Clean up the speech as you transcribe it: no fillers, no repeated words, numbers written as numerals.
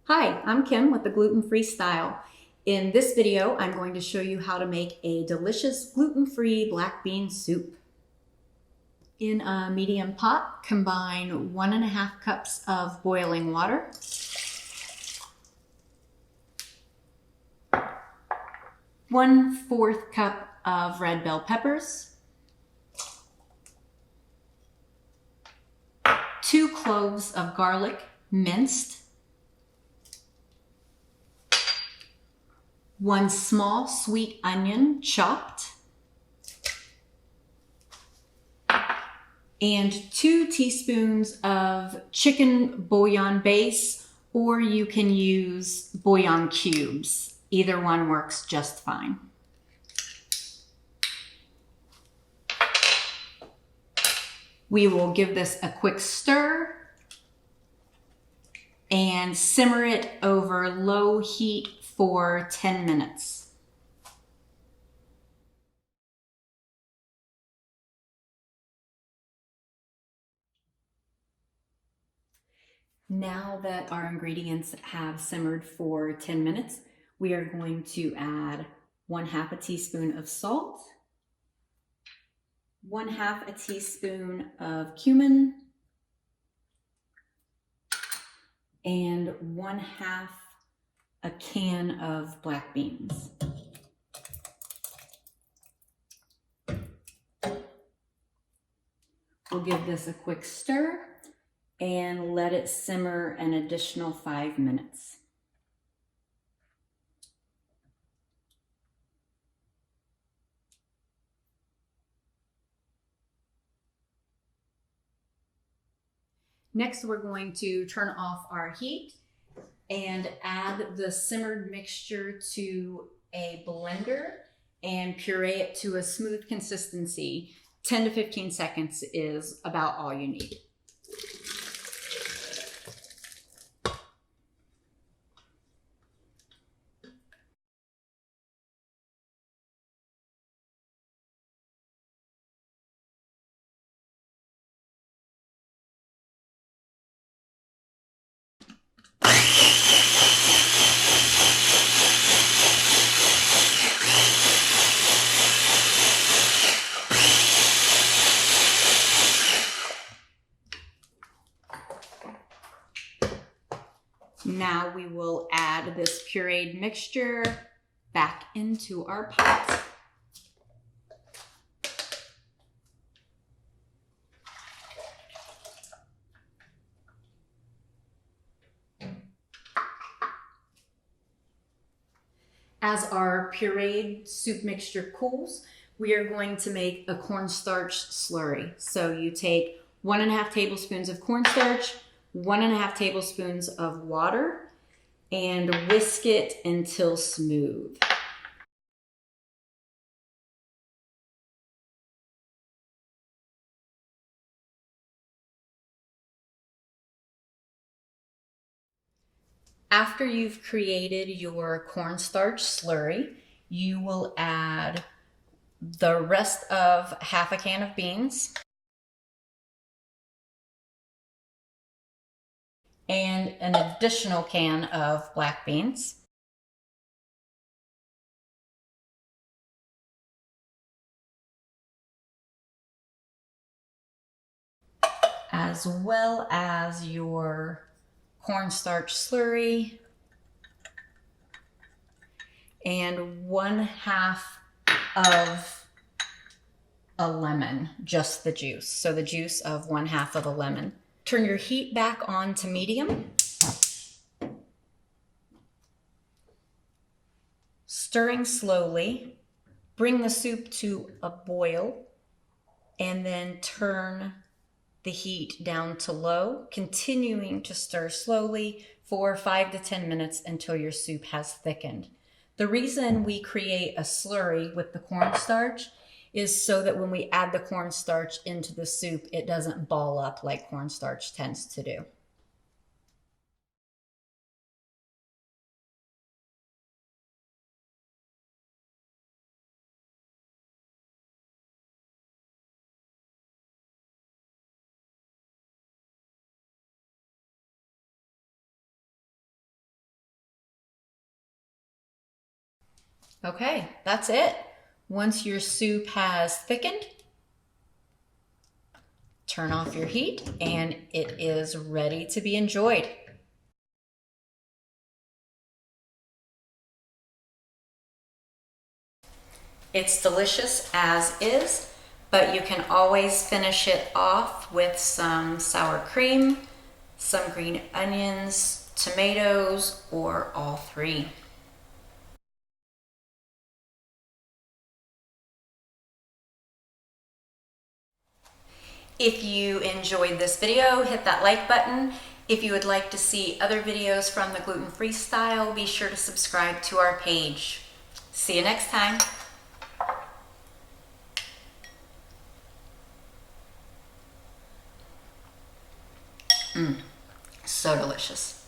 Hi, I'm Kim with the Gluten-Free Style. In this video, I'm going to show you how to make a delicious gluten-free black bean soup. In a medium pot, combine 1.5 cups of boiling water, 1/4 cup of red bell peppers, 2 cloves of garlic minced, 1 small sweet onion chopped, and 2 teaspoons of chicken bouillon base, or you can use bouillon cubes. Either one works just fine. We will give this a quick stir and simmer it over low heat for 10 minutes. Now that our ingredients have simmered for 10 minutes, we are going to add 1/2 teaspoon of salt, 1/2 teaspoon of cumin, and 1/2 can of black beans. We'll give this a quick stir and let it simmer an additional 5 minutes. Next, we're going to turn off our heat and add the simmered mixture to a blender and puree it to a smooth consistency. 10 to 15 seconds is about all you need. Now we will add this pureed mixture back into our pot. As our pureed soup mixture cools, we are going to make a cornstarch slurry. So you take 1.5 tablespoons of cornstarch, 1.5 tablespoons of water, and whisk it until smooth. After you've created your cornstarch slurry, you will add the rest of 1/2 can of beans and an additional can of black beans. As well as your cornstarch slurry and 1/2 of a lemon, just the juice. So the juice of 1/2 of a lemon. Turn your heat back on to medium. Stirring slowly, bring the soup to a boil and then turn the heat down to low, continuing to stir slowly for 5 to 10 minutes until your soup has thickened. The reason we create a slurry with the cornstarch is so that when we add the cornstarch into the soup, it doesn't ball up like cornstarch tends to do. Okay, that's it. Once your soup has thickened, turn off your heat and it is ready to be enjoyed. It's delicious as is, but you can always finish it off with some sour cream, some green onions, tomatoes, or all three. If you enjoyed this video, hit that like button. If you would like to see other videos from the gluten-free style, be sure to subscribe to our page. See you next time. So delicious.